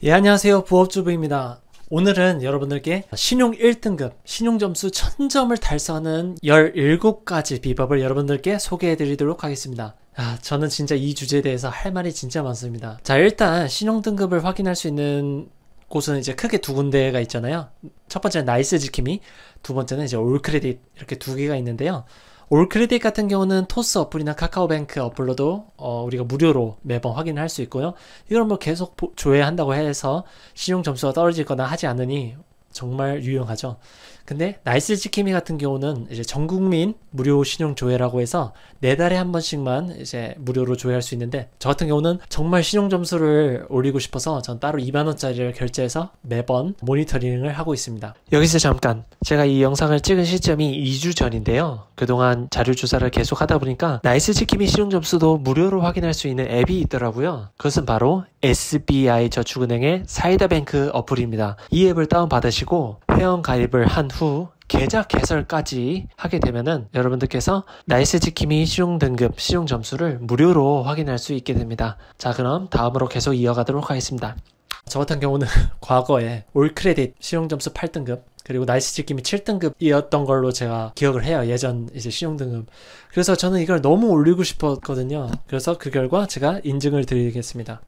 예, 안녕하세요. 부업주부입니다. 오늘은 여러분들께 신용 1등급, 신용점수 1000점을 달성하는 17가지 비법을 여러분들께 소개해 드리도록 하겠습니다. 저는 진짜 이 주제에 대해서 할 말이 진짜 많습니다. 자, 일단 신용등급을 확인할 수 있는 곳은 이제 크게 두 군데가 있잖아요. 첫 번째는 나이스 지킴이, 두 번째는 이제 올크레딧, 이렇게 두 개가 있는데요. 올크레딧 같은 경우는 토스 어플이나 카카오뱅크 어플로도 우리가 무료로 매번 확인할 수 있고요. 이걸 뭐 계속 조회한다고 해서 신용 점수가 떨어지거나 하지 않으니 정말 유용하죠. 근데 나이스 지킴이 같은 경우는 이제 전국민 무료 신용 조회라고 해서 4달에 한 번씩만 이제 무료로 조회할 수 있는데, 저 같은 경우는 정말 신용 점수를 올리고 싶어서 전 따로 2만원짜리를 결제해서 매번 모니터링을 하고 있습니다. 여기서 잠깐, 제가 이 영상을 찍은 시점이 2주 전인데요. 그동안 자료 조사를 계속 하다 보니까 나이스 지킴이 신용 점수도 무료로 확인할 수 있는 앱이 있더라고요. 그것은 바로 SBI 저축은행의 사이다뱅크 어플입니다. 이 앱을 다운받으시고 회원 가입을 한 후 계좌 개설까지 하게 되면은 여러분들께서 나이스 지킴이 신용 등급, 신용 점수를 무료로 확인할 수 있게 됩니다. 자, 그럼 다음으로 계속 이어가도록 하겠습니다. 저 같은 경우는 과거에 올크레딧 신용 점수 8등급, 그리고 나이스 지킴이 7등급이었던 걸로 제가 기억을 해요. 예전 이제 신용 등급. 그래서 저는 이걸 너무 올리고 싶었거든요. 그래서 그 결과 제가 인증을 드리겠습니다.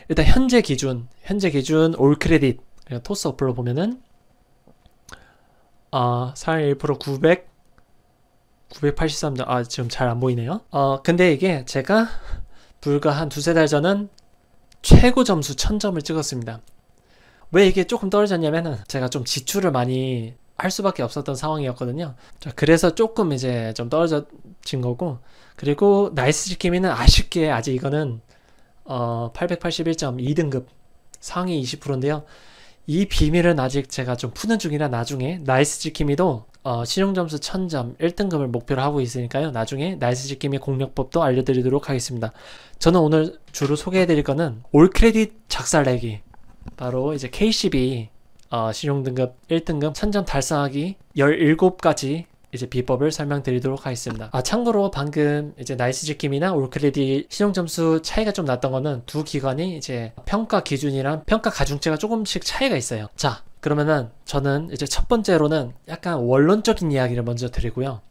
일단 현재 기준 올크레딧 토스 어플로 보면은 4.1% 983점. 지금 잘 안 보이네요. 근데 이게 제가 불과 한 두세 달 전은 최고 점수 1000점을 찍었습니다. 왜 이게 조금 떨어졌냐면은 제가 좀 지출을 많이 할 수밖에 없었던 상황이었거든요. 자, 그래서 조금 이제 좀 떨어진 거고, 그리고 나이스 지킴이는 아쉽게 아직 이거는 881점 2등급 상위 20%인데요. 이 비밀은 아직 제가 좀 푸는 중이라 나중에 나이스 지킴이도 신용점수 1000점 1등급을 목표로 하고 있으니까요. 나중에 나이스 지킴이 공략법도 알려드리도록 하겠습니다. 저는 오늘 주로 소개해드릴 거는 올크레딧 작살내기, 바로 이제 KCB 신용등급 1등급 1000점 달성하기 17가지 이제 비법을 설명드리도록 하겠습니다. 참고로 방금 이제 나이스 지킴이나 올크레딧 신용점수 차이가 좀 났던 거는 두 기관이 이제 평가 기준이랑 평가 가중치가 조금씩 차이가 있어요. 자, 그러면은 저는 이제 첫 번째로는 약간 원론적인 이야기를 먼저 드리고요.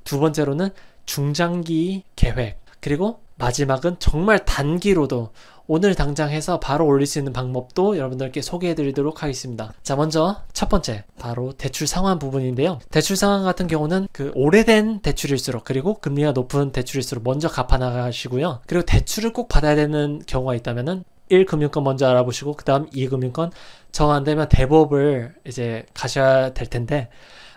두 번째로는 중장기 계획, 그리고 마지막은 정말 단기로도 오늘 당장 해서 바로 올릴 수 있는 방법도 여러분들께 소개해 드리도록 하겠습니다. 자, 먼저 첫 번째, 바로 대출 상환 부분인데요. 대출 상환 같은 경우는 그 오래된 대출일수록, 그리고 금리가 높은 대출일수록 먼저 갚아 나가시고요. 그리고 대출을 꼭 받아야 되는 경우가 있다면은 1금융권 먼저 알아보시고 그 다음 2금융권, 정 안 되면 대법을 이제 가셔야 될 텐데,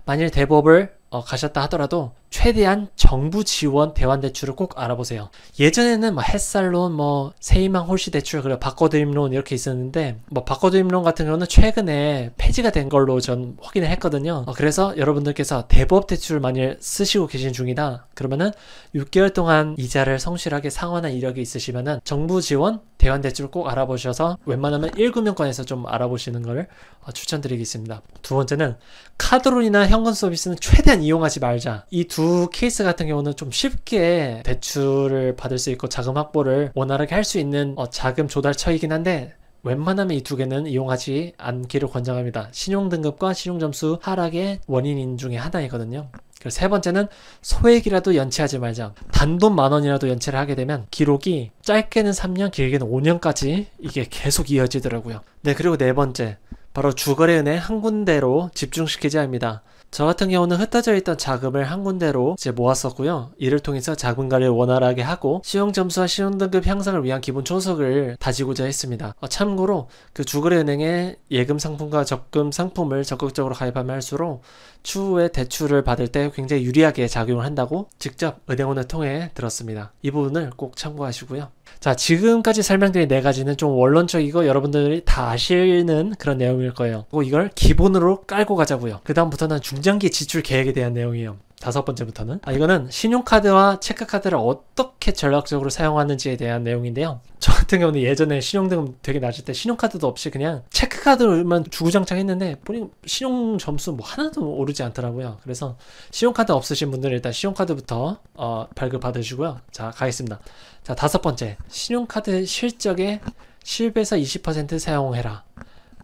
만일 대법을 가셨다 하더라도 최대한 정부 지원 대환대출을 꼭 알아보세요. 예전에는 뭐 햇살론, 뭐 세희망 홀씨대출, 그리고 바꿔드림론 이렇게 있었는데, 뭐 바꿔드림론 같은 경우는 최근에 폐지가 된 걸로 전 확인을 했거든요. 그래서 여러분들께서 대법 대출을 만일 쓰시고 계신 중이다 그러면은 6개월 동안 이자를 성실하게 상환한 이력이 있으시면은 정부 지원 대환대출을 꼭 알아보셔서 웬만하면 1금융권에서 좀 알아보시는 걸 추천드리겠습니다. 두 번째는 카드론이나 현금 서비스는 최대한 이용하지 말자. 이 두 케이스 같은 경우는 좀 쉽게 대출을 받을 수 있고 자금 확보를 원활하게 할 수 있는 자금 조달처이긴 한데, 웬만하면 이 두 개는 이용하지 않기를 권장합니다. 신용등급과 신용점수 하락의 원인인 중에 하나이거든요. 그리고 세 번째는 소액이라도 연체하지 말자. 단돈 10,000원이라도 연체를 하게 되면 기록이 짧게는 3년, 길게는 5년까지 이게 계속 이어지더라고요. 네, 그리고 네 번째, 바로 주거래은행 한 군데로 집중시키자 합니다. 저 같은 경우는 흩어져 있던 자금을 한 군데로 이제 모았었고요. 이를 통해서 자금 관리를 원활하게 하고 신용점수와 신용등급 향상을 위한 기본 초석을 다지고자 했습니다. 참고로 그 주거래은행의 예금 상품과 적금 상품을 적극적으로 가입하면 할수록 추후에 대출을 받을 때 굉장히 유리하게 작용을 한다고 직접 은행원을 통해 들었습니다. 이 부분을 꼭 참고하시고요. 자, 지금까지 설명드린 4가지는 좀 원론적이고 여러분들이 다 아시는 그런 내용일 거예요. 그리고 이걸 기본으로 깔고 가자고요. 그 다음부터는 중장기 지출 계획에 대한 내용이에요. 5번째부터는 이거는 신용카드와 체크카드를 어떻게 전략적으로 사용하는지에 대한 내용인데요. 저 같은 경우는 예전에 신용등급 되게 낮을 때 신용카드도 없이 그냥 체크카드만 주구장창 했는데 보니 신용 점수 뭐 하나도 오르지 않더라고요. 그래서 신용카드 없으신 분들은 일단 신용카드부터 발급 받으시고요. 자, 가겠습니다. 자, 5번째, 신용카드 실적에 10에서 20% 사용해라.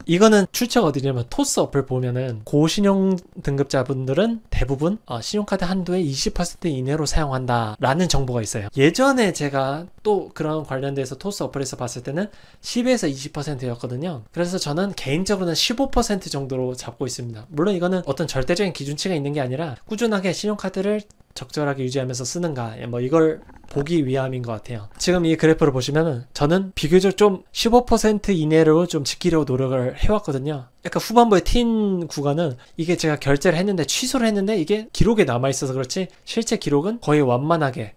이거는 출처가 어디냐면 토스 어플 보면은 고신용 등급자분들은 대부분 신용카드 한도의 20% 이내로 사용한다 라는 정보가 있어요. 예전에 제가 또 그런 관련돼서 토스 어플에서 봤을 때는 10에서 20%였거든요. 그래서 저는 개인적으로는 15% 정도로 잡고 있습니다. 물론 이거는 어떤 절대적인 기준치가 있는 게 아니라 꾸준하게 신용카드를 적절하게 유지하면서 쓰는가 뭐 이걸 보기 위함인 것 같아요. 지금 이 그래프를 보시면은 저는 비교적 좀 15% 이내로 좀 지키려고 노력을 해왔거든요. 약간 후반부에 튄 구간은 이게 제가 결제를 했는데 취소를 했는데 이게 기록에 남아있어서 그렇지 실제 기록은 거의 완만하게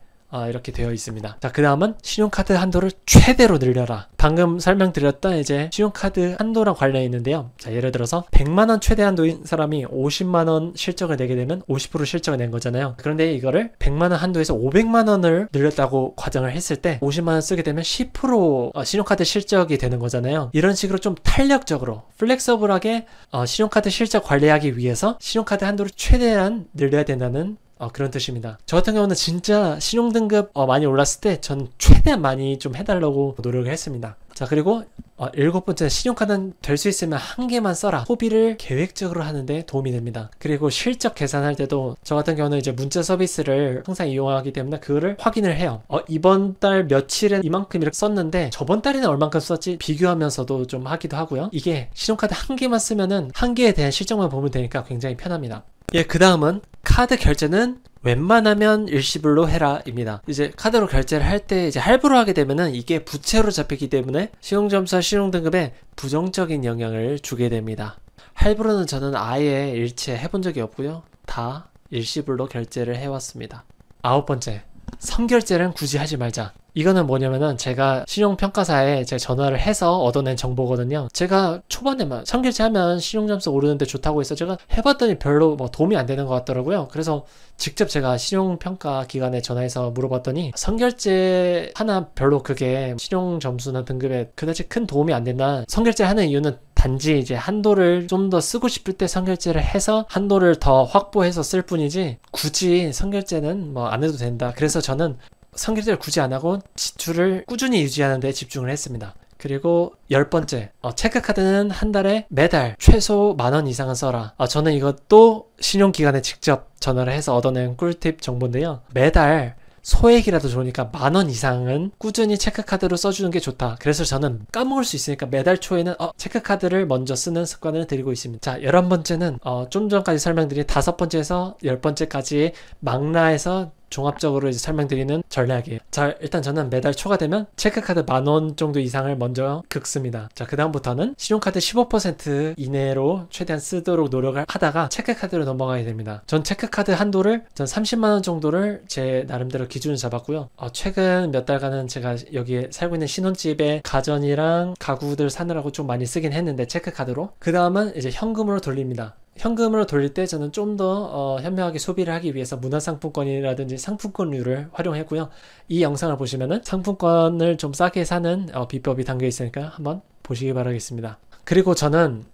이렇게 되어 있습니다. 자, 그 다음은 신용카드 한도를 최대로 늘려라. 방금 설명드렸던 이제 신용카드 한도랑 관련이 있는데요. 자, 예를 들어서 100만원 최대 한도인 사람이 50만원 실적을 내게 되면 50% 실적을 낸 거잖아요. 그런데 이거를 100만원 한도에서 500만원을 늘렸다고 과정을 했을 때 50만원 쓰게 되면 10% 신용카드 실적이 되는 거잖아요. 이런 식으로 좀 탄력적으로 플렉서블하게 신용카드 실적 관리하기 위해서 신용카드 한도를 최대한 늘려야 된다는 그런 뜻입니다. 저 같은 경우는 진짜 신용등급 많이 올랐을 때 전 최대한 많이 좀 해달라고 노력을 했습니다. 자, 그리고 7번째, 신용카드는 될 수 있으면 한 개만 써라. 소비를 계획적으로 하는데 도움이 됩니다. 그리고 실적 계산할 때도 저 같은 경우는 이제 문자 서비스를 항상 이용하기 때문에 그거를 확인을 해요. 이번 달 며칠에 이만큼 이렇게 썼는데 저번 달에는 얼만큼 썼지 비교하면서도 좀 하기도 하고요. 이게 신용카드 한 개만 쓰면은 한 개에 대한 실적만 보면 되니까 굉장히 편합니다. 예, 그 다음은 카드 결제는 웬만하면 일시불로 해라 입니다. 이제 카드로 결제를 할 때 이제 할부로 하게 되면은 이게 부채로 잡히기 때문에 신용점수와 신용등급에 부정적인 영향을 주게 됩니다. 할부로는 저는 아예 일체 해본 적이 없고요. 다 일시불로 결제를 해왔습니다. 9번째, 선결제는 굳이 하지 말자. 이거는 뭐냐면은 제가 신용평가사에 제가 전화를 해서 얻어낸 정보거든요. 제가 초반에만 선결제하면 신용점수 오르는데 좋다고 해서 제가 해봤더니 별로 뭐 도움이 안 되는 것 같더라고요. 그래서 직접 제가 신용평가 기관에 전화해서 물어봤더니 선결제 하나 별로 그게 신용점수나 등급에 그다지 큰 도움이 안 된다. 선결제 하는 이유는 단지 이제 한도를 좀 더 쓰고 싶을 때 선결제를 해서 한도를 더 확보해서 쓸 뿐이지 굳이 선결제는 뭐 안 해도 된다. 그래서 저는 선결제를 굳이 안 하고 지출을 꾸준히 유지하는 데 집중을 했습니다. 그리고 10번째, 체크카드는 한 달에 매달 최소 10,000원 이상은 써라. 저는 이것도 신용기관에 직접 전화를 해서 얻어낸 꿀팁 정보인데요. 매달 소액이라도 좋으니까 10,000원 이상은 꾸준히 체크카드로 써주는 게 좋다. 그래서 저는 까먹을 수 있으니까 매달 초에는 체크카드를 먼저 쓰는 습관을 들이고 있습니다. 자, 11번째는 좀 전까지 설명드린 5번째에서 10번째까지의 망라에서 종합적으로 이제 설명드리는 전략이에요. 자, 일단 저는 매달 초가 되면 체크카드 10,000원 정도 이상을 먼저 긁습니다. 자, 그 다음부터는 신용카드 15% 이내로 최대한 쓰도록 노력을 하다가 체크카드로 넘어가게 됩니다. 전 체크카드 한도를 30만원 정도를 제 나름대로 기준을 잡았고요. 최근 몇 달간은 제가 여기에 살고 있는 신혼집에 가전이랑 가구들 사느라고 좀 많이 쓰긴 했는데 체크카드로. 그 다음은 이제 현금으로 돌립니다. 현금으로 돌릴 때 저는 좀 더 현명하게 소비를 하기 위해서 문화상품권이라든지 상품권류를 활용했고요. 이 영상을 보시면은 상품권을 좀 싸게 사는 비법이 담겨 있으니까 한번 보시기 바라겠습니다. 그리고 저는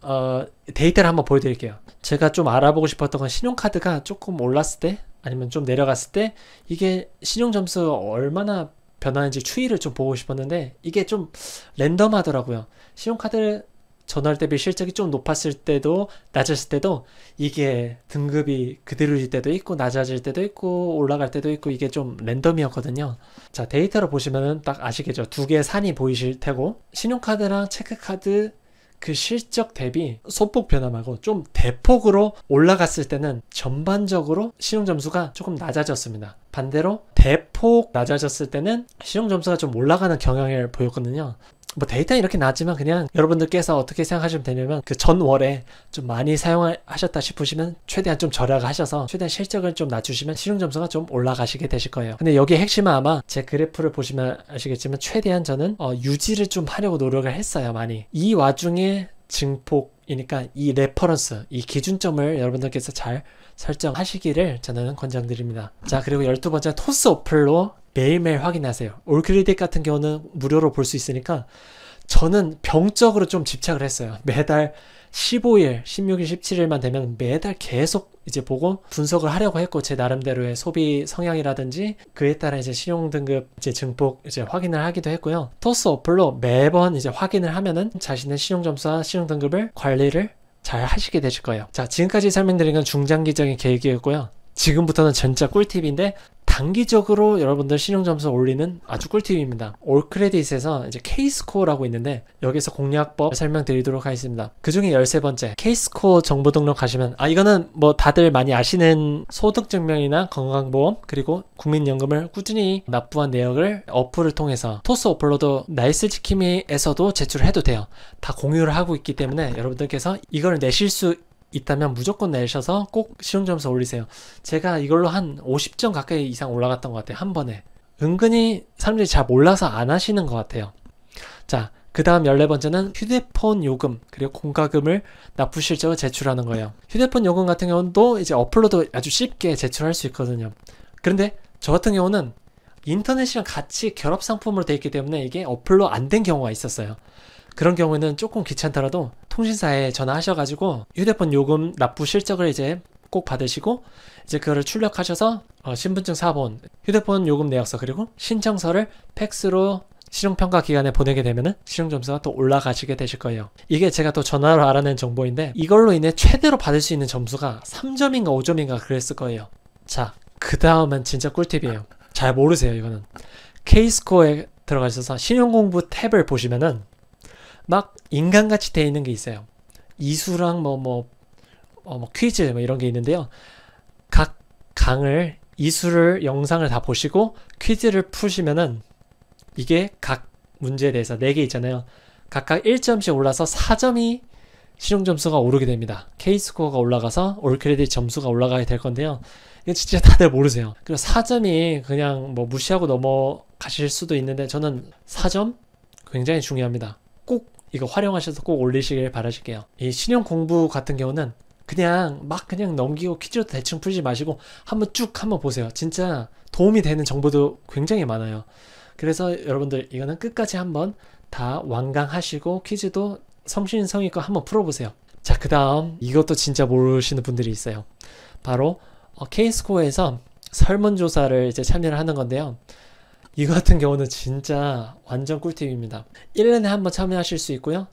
데이터를 한번 보여드릴게요. 제가 좀 알아보고 싶었던 건 신용카드가 조금 올랐을 때 아니면 좀 내려갔을 때 이게 신용점수 얼마나 변하는지 추이를 좀 보고 싶었는데 이게 좀 랜덤하더라고요. 신용카드 전월 대비 실적이 좀 높았을 때도 낮았을 때도 이게 등급이 그대로일 때도 있고 낮아질 때도 있고 올라갈 때도 있고 이게 좀 랜덤이었거든요. 자, 데이터로 보시면은 딱 아시겠죠? 두 개의 산이 보이실 테고 신용카드랑 체크카드 그 실적 대비 소폭 변화 말고 좀 대폭으로 올라갔을 때는 전반적으로 신용점수가 조금 낮아졌습니다. 반대로 대폭 낮아졌을 때는 신용점수가 좀 올라가는 경향을 보였거든요. 뭐 데이터는 이렇게 나왔지만 그냥 여러분들께서 어떻게 생각하시면 되냐면 그 전월에 좀 많이 사용하셨다 싶으시면 최대한 좀 절약하셔서 최대한 실적을 좀 낮추시면 신용점수가 좀 올라가시게 되실 거예요. 근데 여기의 핵심은 아마 제 그래프를 보시면 아시겠지만 최대한 저는 유지를 좀 하려고 노력을 했어요. 많이. 이 와중에 증폭이니까 이 레퍼런스, 이 기준점을 여러분들께서 잘 설정하시기를 저는 권장드립니다. 자, 그리고 12번째 토스 어플로 매일매일 확인하세요. 올크레딧 같은 경우는 무료로 볼 수 있으니까 저는 병적으로 좀 집착을 했어요. 매달 15일, 16일, 17일만 되면 매달 계속 이제 보고 분석을 하려고 했고, 제 나름대로의 소비 성향이라든지 그에 따라 이제 신용등급 이제 증폭 이제 확인을 하기도 했고요. 토스 어플로 매번 이제 확인을 하면은 자신의 신용점수와 신용등급을 관리를 잘 하시게 되실 거예요. 자, 지금까지 설명드린 건 중장기적인 계획이었고요. 지금부터는 진짜 꿀팁인데, 단기적으로 여러분들 신용점수 올리는 아주 꿀팁입니다. 올크레딧에서 이제 K스코어라고 있는데, 여기서 공략법 설명드리도록 하겠습니다. 그 중에 13번째 K스코어 정보 등록하시면, 이거는 뭐 다들 많이 아시는 소득증명이나 건강보험 그리고 국민연금을 꾸준히 납부한 내역을 어플을 통해서 토스 어플로도 나이스지킴이에서도 제출해도 돼요. 다 공유를 하고 있기 때문에 여러분들께서 이걸 내실 수 있다면 무조건 내셔서 꼭 신용점수 올리세요. 제가 이걸로 한 50점 가까이 이상 올라갔던 것 같아요. 한 번에. 은근히 사람들이 잘 몰라서 안 하시는 것 같아요. 자, 그 다음 14번째는 휴대폰 요금 그리고 공과금을 납부 실적을 제출하는 거예요. 휴대폰 요금 같은 경우도 이제 어플로도 아주 쉽게 제출할 수 있거든요. 그런데 저 같은 경우는 인터넷이랑 같이 결합 상품으로 되어 있기 때문에 이게 어플로 안 된 경우가 있었어요. 그런 경우에는 조금 귀찮더라도 통신사에 전화하셔가지고 휴대폰 요금 납부 실적을 이제 꼭 받으시고, 이제 그거를 출력하셔서 신분증 사본, 휴대폰 요금 내역서 그리고 신청서를 팩스로 신용평가 기관에 보내게 되면은 신용점수가 또 올라가시게 되실 거예요. 이게 제가 또 전화로 알아낸 정보인데, 이걸로 인해 최대로 받을 수 있는 점수가 3점인가 5점인가 그랬을 거예요. 자, 그 다음은 진짜 꿀팁이에요. 잘 모르세요, 이거는. K스코어에 들어가셔서 신용공부 탭을 보시면은 막 인간같이 되어 있는 게 있어요. 이수랑 퀴즈 이런 게 있는데요. 각 강을 이수를 영상을 다 보시고 퀴즈를 푸시면은 이게 각 문제에 대해서 4개 있잖아요. 각각 1점씩 올라서 4점이 신용점수가 오르게 됩니다. K스코어가 올라가서 올크레딧 점수가 올라가게 될 건데요. 이거 진짜 다들 모르세요. 그리고 4점이 그냥 뭐 무시하고 넘어가실 수도 있는데, 저는 4점 굉장히 중요합니다. 꼭 이거 활용하셔서 꼭 올리시길 바라실게요. 이 신용 공부 같은 경우는 그냥 넘기고 퀴즈도 대충 풀지 마시고 한번 보세요. 진짜 도움이 되는 정보도 굉장히 많아요. 그래서 여러분들 이거는 끝까지 한번 다 완강하시고 퀴즈도 성심성의껏 한번 풀어보세요. 자, 그 다음 이것도 진짜 모르시는 분들이 있어요. 바로 K스코어에서 설문조사를 이제 참여를 하는 건데요. 이거 같은 경우는 진짜 완전 꿀팁입니다. 1년에 한번 참여하실 수 있고요.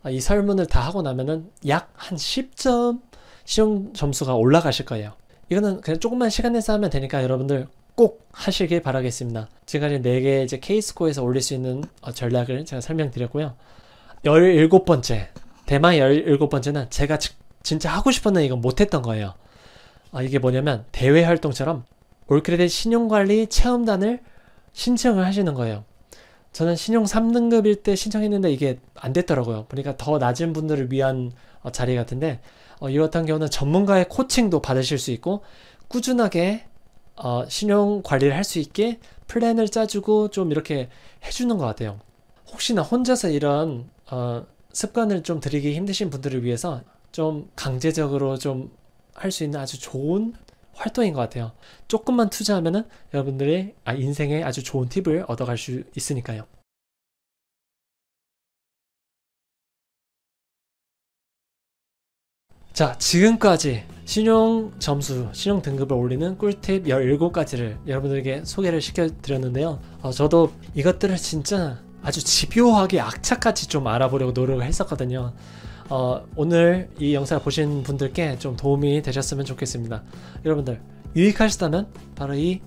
이 설문을 다 하고 나면은 약 한 10점 시험 점수가 올라가실 거예요. 이거는 그냥 조금만 시간 내서 하면 되니까 여러분들 꼭 하시길 바라겠습니다. 지금까지 4개 이제 K스코어에서 올릴 수 있는 전략을 제가 설명드렸고요. 17번째, 대망의 17번째는 제가 진짜 하고 싶었는데 이건 못했던 거예요. 이게 뭐냐면 대외 활동처럼 올크레딧 신용관리 체험단을 신청을 하시는 거예요. 저는 신용 3등급일 때 신청했는데 이게 안 됐더라고요. 그러니까 더 낮은 분들을 위한 자리 같은데, 이 같은 경우는 전문가의 코칭도 받으실 수 있고, 꾸준하게 신용 관리를 할 수 있게 플랜을 짜주고 좀 이렇게 해주는 것 같아요. 혹시나 혼자서 이런 습관을 좀 들이기 힘드신 분들을 위해서 좀 강제적으로 좀 할 수 있는 아주 좋은 활동인 것 같아요. 조금만 투자하면은 여러분들의 인생에 아주 좋은 팁을 얻어갈 수 있으니까요. 자, 지금까지 신용 점수, 신용 등급을 올리는 꿀팁 17가지를 여러분들에게 소개를 시켜드렸는데요. 저도 이것들을 진짜 아주 집요하게 악착같이 좀 알아보려고 노력을 했었거든요. 오늘 이 영상을 보신 분들께 좀 도움이 되셨으면 좋겠습니다. 여러분들 유익하시다면 바로 이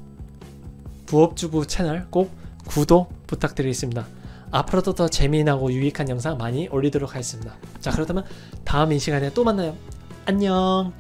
부업주부 채널 꼭 구독 부탁드리겠습니다. 앞으로도 더 재미나고 유익한 영상 많이 올리도록 하겠습니다. 자, 그렇다면 다음 이 시간에 또 만나요. 안녕.